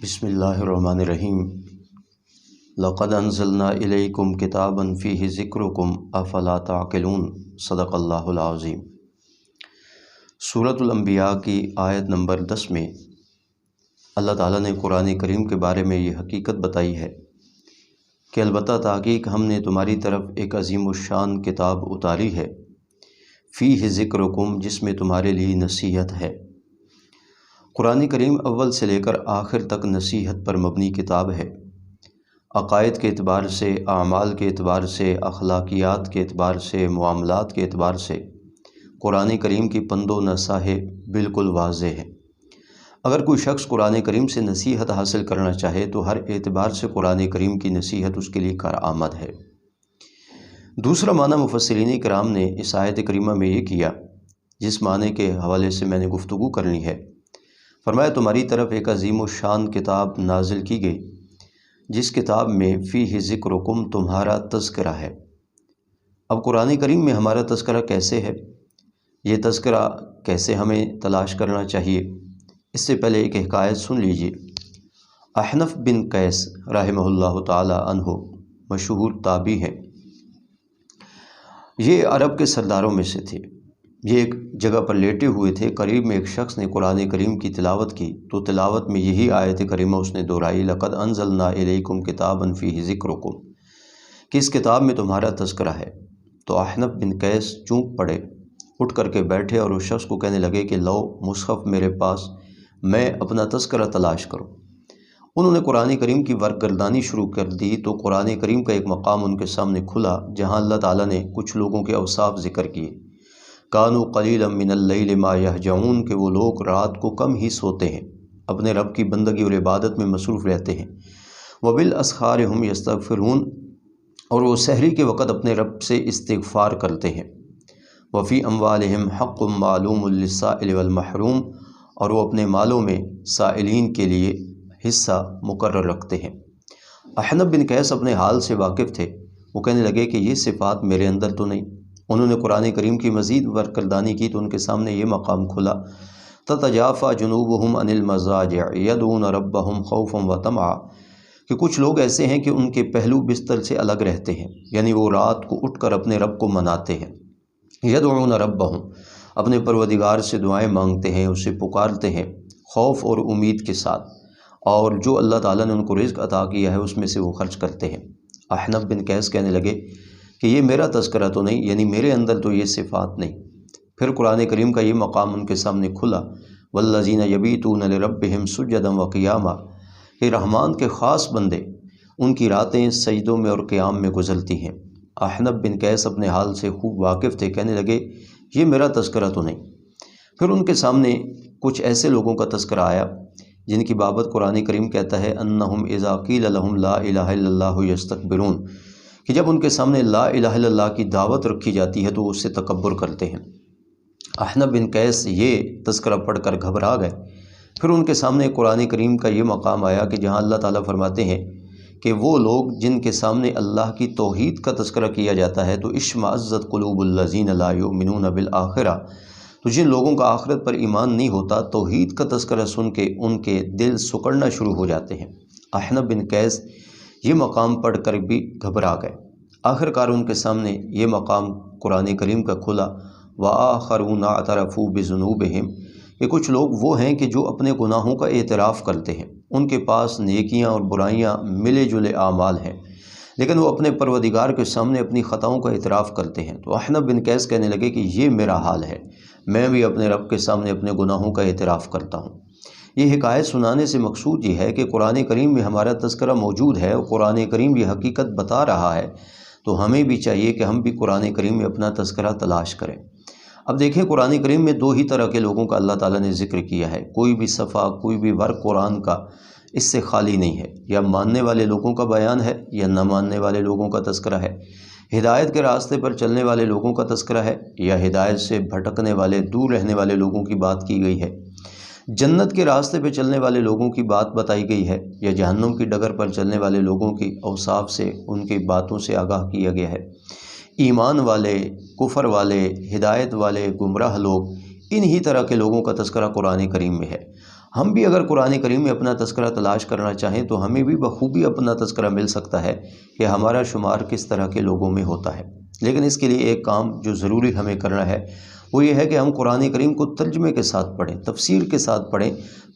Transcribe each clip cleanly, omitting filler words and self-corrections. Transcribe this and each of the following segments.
بسم اللہ الرحمن الرحیم۔ لقد انزلنا الیکم کتابا فیہ ذکرکم افلا تعقلون۔ صدق اللہ العظیم۔ سورۃ الانبیاء کی آیت نمبر 10 میں اللہ تعالیٰ نے قرآن کریم کے بارے میں یہ حقیقت بتائی ہے کہ البتہ تحقیق ہم نے تمہاری طرف ایک عظیم الشان کتاب اتاری ہے، فیہ ذکرکم، جس میں تمہارے لیے نصیحت ہے۔ قرآن کریم اول سے لے کر آخر تک نصیحت پر مبنی کتاب ہے۔ عقائد کے اعتبار سے، اعمال کے اعتبار سے، اخلاقیات کے اعتبار سے، معاملات کے اعتبار سے قرآن کریم کی پند و نصائح بالکل واضح ہے۔ اگر کوئی شخص قرآن کریم سے نصیحت حاصل کرنا چاہے تو ہر اعتبار سے قرآن کریم کی نصیحت اس کے لیے کارآمد ہے۔ دوسرا معنی مفسرین کرام نے اس آیت کریمہ میں یہ کیا، جس معنی کے حوالے سے میں نے گفتگو کرنی ہے۔ فرمایا تمہاری طرف ایک عظیم الشان کتاب نازل کی گئی، جس کتاب میں فیہ ذکرکم، تمہارا تذکرہ ہے۔ اب قرآن کریم میں ہمارا تذکرہ کیسے ہے، یہ تذکرہ کیسے ہمیں تلاش کرنا چاہیے، اس سے پہلے ایک حکایت سن لیجیے۔ احنف بن قیس رحمہ اللہ تعالی عنہ مشہور تابعی ہیں۔ یہ عرب کے سرداروں میں سے تھے۔ یہ ایک جگہ پر لیٹے ہوئے تھے، قریب میں ایک شخص نے قرآن کریم کی تلاوت کی تو تلاوت میں یہی آیت کریمہ اس نے دہرائی، لقد انزلنا الیکم کتابا فیہ ذکرکم، کہ اس کتاب میں تمہارا تذکرہ ہے۔ تو احنف بن قیس چونک پڑے، اٹھ کر کے بیٹھے اور اس شخص کو کہنے لگے کہ لو مصحف میرے پاس، میں اپنا تذکرہ تلاش کروں۔ انہوں نے قرآن کریم کی ورق گردانی شروع کر دی تو قرآن کریم کا ایک مقام ان کے سامنے کھلا جہاں اللہ تعالیٰ نے کچھ لوگوں کے اوصاف ذکر کیے۔ کانوا قلیلا من اللیل ما یہجعون، کہ وہ لوگ رات کو کم ہی سوتے ہیں، اپنے رب کی بندگی اور عبادت میں مصروف رہتے ہیں۔ وبالاسحار ہم یستغفرون، اور وہ سحری کے وقت اپنے رب سے استغفار کرتے ہیں۔ وفی اموالہم حق معلوم للسائل والمحروم، اور وہ اپنے مالوں میں سائلین کے لیے حصہ مقرر رکھتے ہیں۔ احنف بن قیس اپنے حال سے واقف تھے، وہ کہنے لگے کہ یہ صفات میرے اندر تو نہیں۔ انہوں نے قرآن کریم کی مزید ورق گردانی کی تو ان کے سامنے یہ مقام کھلا، تتجافی جنوبہم عن المضاجع یدعون ربہم خوفا وطمعا، کہ کچھ لوگ ایسے ہیں کہ ان کے پہلو بستر سے الگ رہتے ہیں، یعنی وہ رات کو اٹھ کر اپنے رب کو مناتے ہیں۔ یدعون ربہم، اپنے پروردگار سے دعائیں مانگتے ہیں، اسے پکارتے ہیں خوف اور امید کے ساتھ، اور جو اللہ تعالیٰ نے ان کو رزق عطا کیا ہے اس میں سے وہ خرچ کرتے ہیں۔ احنف بن قیس کہنے لگے کہ یہ میرا تذکرہ تو نہیں، یعنی میرے اندر تو یہ صفات نہیں۔ پھر قرآن کریم کا یہ مقام ان کے سامنے کھلا، والذین یبیتون لربہم سجدا وقیاما، کہ رحمان کے خاص بندے ان کی راتیں سجدوں میں اور قیام میں گزرتی ہیں۔ احنف بن قیس اپنے حال سے خوب واقف تھے، کہنے لگے یہ میرا تذکرہ تو نہیں۔ پھر ان کے سامنے کچھ ایسے لوگوں کا تذکرہ آیا جن کی بابت قرآن کریم کہتا ہے انہم اذا قیل لہم لا الہ الا اللہ یستکبرون، کہ جب ان کے سامنے لا الہ الا اللہ کی دعوت رکھی جاتی ہے تو اس سے تکبر کرتے ہیں۔ احنف بن قیس یہ تذکرہ پڑھ کر گھبرا گئے۔ پھر ان کے سامنے قرآن کریم کا یہ مقام آیا کہ جہاں اللہ تعالیٰ فرماتے ہیں کہ وہ لوگ جن کے سامنے اللہ کی توحید کا تذکرہ کیا جاتا ہے تو اشمئزت قلوب الذین لا یؤمنون بالآخرہ، تو جن لوگوں کا آخرت پر ایمان نہیں ہوتا، توحید کا تذکرہ سن کے ان کے دل سکڑنا شروع ہو جاتے ہیں۔ احنف بن قیس یہ مقام پڑھ کر بھی گھبرا گئے۔ آخر کار ان کے سامنے یہ مقام قرآن کریم کا کھلا، وآخرون اعترفوا بذنوبہم، کہ کچھ لوگ وہ ہیں کہ جو اپنے گناہوں کا اعتراف کرتے ہیں، ان کے پاس نیکیاں اور برائیاں ملے جلے اعمال ہیں، لیکن وہ اپنے پروردگار کے سامنے اپنی خطاؤں کا اعتراف کرتے ہیں۔ تو احنف بن قیس کہنے لگے کہ یہ میرا حال ہے، میں بھی اپنے رب کے سامنے اپنے گناہوں کا اعتراف کرتا ہوں۔ یہ حکایت سنانے سے مقصود یہ ہے کہ قرآن کریم میں ہمارا تذکرہ موجود ہے اور قرآن کریم یہ حقیقت بتا رہا ہے، تو ہمیں بھی چاہیے کہ ہم بھی قرآن کریم میں اپنا تذکرہ تلاش کریں۔ اب دیکھیں قرآن کریم میں دو ہی طرح کے لوگوں کا اللہ تعالیٰ نے ذکر کیا ہے، کوئی بھی صفحہ، کوئی بھی ورق قرآن کا اس سے خالی نہیں ہے، یا ماننے والے لوگوں کا بیان ہے یا نہ ماننے والے لوگوں کا تذکرہ ہے، ہدایت کے راستے پر چلنے والے لوگوں کا تذکرہ ہے یا ہدایت سے بھٹکنے والے دور رہنے والے لوگوں کی بات کی گئی ہے، جنت کے راستے پہ چلنے والے لوگوں کی بات بتائی گئی ہے یا جہنم کی ڈگر پر چلنے والے لوگوں کی اوصاف سے، ان کی باتوں سے آگاہ کیا گیا ہے۔ ایمان والے، کفر والے، ہدایت والے، گمراہ لوگ، انہی طرح کے لوگوں کا تذکرہ قرآن کریم میں ہے۔ ہم بھی اگر قرآن کریم میں اپنا تذکرہ تلاش کرنا چاہیں تو ہمیں بھی بخوبی اپنا تذکرہ مل سکتا ہے کہ ہمارا شمار کس طرح کے لوگوں میں ہوتا ہے۔ لیکن اس کے لیے ایک کام جو ضروری ہمیں کرنا ہے وہ یہ ہے کہ ہم قرآن کریم کو ترجمے کے ساتھ پڑھیں، تفسیر کے ساتھ پڑھیں،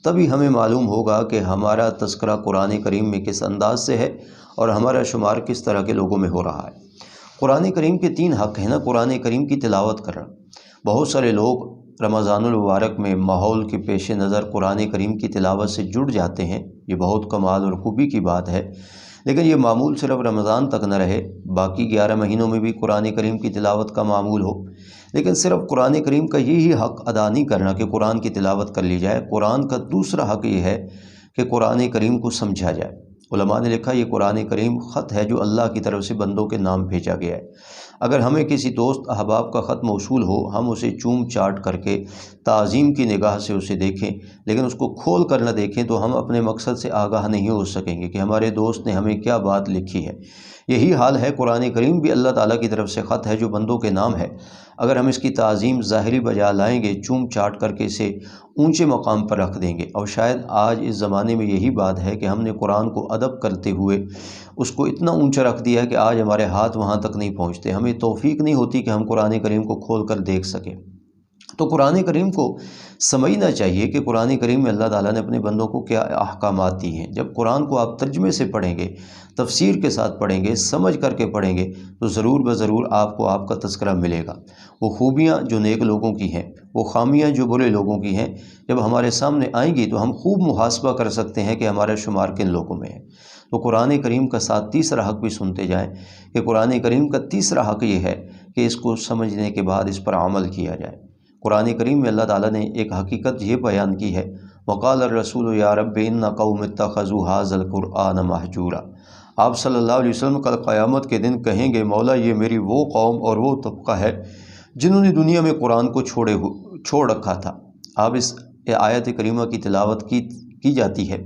تبھی ہمیں معلوم ہوگا کہ ہمارا تذکرہ قرآن کریم میں کس انداز سے ہے اور ہمارا شمار کس طرح کے لوگوں میں ہو رہا ہے۔ قرآن کریم کے 3 حق ہیں نا۔ قرآن کریم کی تلاوت کرنا، بہت سارے لوگ رمضان المبارک میں ماحول کے پیش نظر قرآن کریم کی تلاوت سے جڑ جاتے ہیں، یہ بہت کمال اور خوبی کی بات ہے، لیکن یہ معمول صرف رمضان تک نہ رہے، باقی 11 مہینوں میں بھی قرآن کریم کی تلاوت کا معمول ہو۔ لیکن صرف قرآن کریم کا یہی حق ادا نہیں کرنا کہ قرآن کی تلاوت کر لی جائے، قرآن کا دوسرا حق یہ ہے کہ قرآن کریم کو سمجھا جائے۔ علماء نے لکھا یہ قرآن کریم خط ہے جو اللہ کی طرف سے بندوں کے نام بھیجا گیا ہے۔ اگر ہمیں کسی دوست احباب کا خط موصول ہو، ہم اسے چوم چاٹ کر کے تعظیم کی نگاہ سے اسے دیکھیں، لیکن اس کو کھول کر نہ دیکھیں تو ہم اپنے مقصد سے آگاہ نہیں ہو سکیں گے کہ ہمارے دوست نے ہمیں کیا بات لکھی ہے۔ یہی حال ہے، قرآن کریم بھی اللہ تعالیٰ کی طرف سے خط ہے جو بندوں کے نام ہے۔ اگر ہم اس کی تعظیم ظاہری بجا لائیں گے، چوم چاٹ کر کے اسے اونچے مقام پر رکھ دیں گے، اور شاید آج اس زمانے میں یہی بات ہے کہ ہم نے قرآن کو ادب کرتے ہوئے اس کو اتنا اونچا رکھ دیا ہے کہ آج ہمارے ہاتھ وہاں تک نہیں پہنچتے، ہمیں توفیق نہیں ہوتی کہ ہم قرآن کریم کو کھول کر دیکھ سکیں۔ تو قرآن کریم کو سمجھنا چاہیے کہ قرآن کریم میں اللہ تعالیٰ نے اپنے بندوں کو کیا احکامات دی ہیں۔ جب قرآن کو آپ ترجمے سے پڑھیں گے، تفسیر کے ساتھ پڑھیں گے، سمجھ کر کے پڑھیں گے تو ضرور بضرور آپ کو آپ کا تذکرہ ملے گا۔ وہ خوبیاں جو نیک لوگوں کی ہیں، وہ خامیاں جو برے لوگوں کی ہیں، جب ہمارے سامنے آئیں گی تو ہم خوب محاسبہ کر سکتے ہیں کہ ہمارا شمار کن لوگوں میں ہے۔ تو قرآن کریم کا ساتھ تیسرا حق بھی سنتے جائیں کہ قرآن کریم کا تیسرا حق یہ ہے کہ اس کو سمجھنے کے بعد اس پر عمل کیا جائے۔ قرآن کریم میں اللہ تعالیٰ نے ایک حقیقت یہ بیان کی ہے، وقال الرسول یا رب ان قوم اتخذوا ھذا القرآن مہجورا۔ آپ صلی اللہ علیہ وسلم کل قیامت کے دن کہیں گے، مولا یہ میری وہ قوم اور وہ طبقہ ہے جنہوں نے دنیا میں قرآن کو چھوڑ رکھا تھا۔ اب اس آیت کریمہ کی تلاوت کی جاتی ہے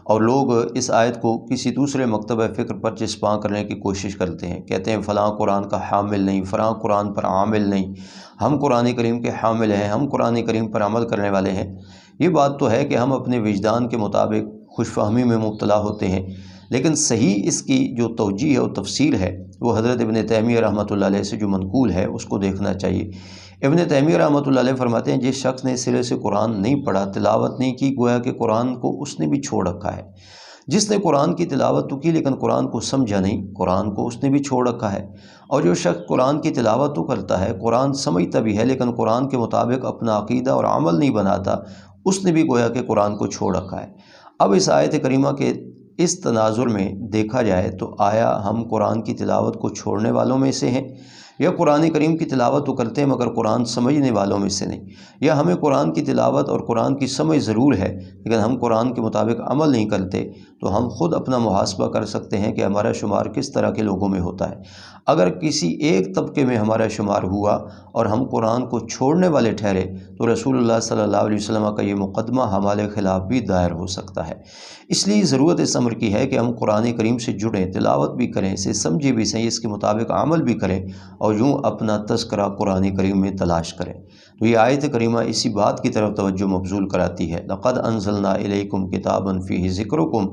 اور لوگ اس آیت کو کسی دوسرے مکتبہ فکر پر چسپاں کرنے کی کوشش کرتے ہیں، کہتے ہیں فلاں قرآن کا حامل نہیں، فلاں قرآن پر عامل نہیں، ہم قرآن کریم کے حامل ہیں، ہم قرآن کریم پر عمل کرنے والے ہیں۔ یہ بات تو ہے کہ ہم اپنے وجدان کے مطابق خوش فہمی میں مبتلا ہوتے ہیں، لیکن صحیح اس کی جو توجیہ اور تفسیر ہے وہ حضرت ابن تیمیہ رحمۃ اللہ علیہ سے جو منقول ہے اس کو دیکھنا چاہیے۔ ابن تیمیہ رحمۃ اللہ علیہ فرماتے ہیں جس شخص نے سرے سے قرآن نہیں پڑھا، تلاوت نہیں کی، گویا کہ قرآن کو اس نے بھی چھوڑ رکھا ہے۔ جس نے قرآن کی تلاوت تو کی لیکن قرآن کو سمجھا نہیں، قرآن کو اس نے بھی چھوڑ رکھا ہے۔ اور جو شخص قرآن کی تلاوت تو کرتا ہے، قرآن سمجھتا بھی ہے، لیکن قرآن کے مطابق اپنا عقیدہ اور عمل نہیں بناتا، اس نے بھی گویا کہ قرآن کو چھوڑ رکھا ہے۔ اب اس آیت کریمہ کے اس تناظر میں دیکھا جائے تو آیا ہم قرآن کی تلاوت کو چھوڑنے والوں میں سے ہیں، یا قرآن کریم کی تلاوت تو کرتے ہیں مگر قرآن سمجھنے والوں میں سے نہیں، یا ہمیں قرآن کی تلاوت اور قرآن کی سمجھ ضرور ہے لیکن ہم قرآن کے مطابق عمل نہیں کرتے؟ تو ہم خود اپنا محاسبہ کر سکتے ہیں کہ ہمارا شمار کس طرح کے لوگوں میں ہوتا ہے۔ اگر کسی ایک طبقے میں ہمارا شمار ہوا اور ہم قرآن کو چھوڑنے والے ٹھہرے تو رسول اللہ صلی اللہ علیہ وسلم کا یہ مقدمہ ہمارے خلاف بھی دائر ہو سکتا ہے۔ اس لیے ضرورت اس امر کی ہے کہ ہم قرآن کریم سے جڑیں، تلاوت بھی کریں، اسے سمجھے بھی صحیح، اس کے مطابق عمل بھی کریں اور یوں اپنا تذکرہ قرآن کریم میں تلاش کریں۔ تو یہ آیت کریمہ اسی بات کی طرف توجہ مبذول کراتی ہے، لقد انزلنا الیکم کتابا فیہ ذکرکم،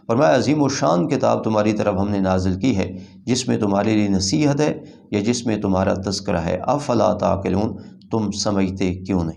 فرمایا عظیم و شان کتاب تمہاری طرف ہم نے نازل کی ہے جس میں تمہارے لیے نصیحت ہے یا جس میں تمہارا تذکرہ ہے، افلا تعقلون، تم سمجھتے کیوں نہیں؟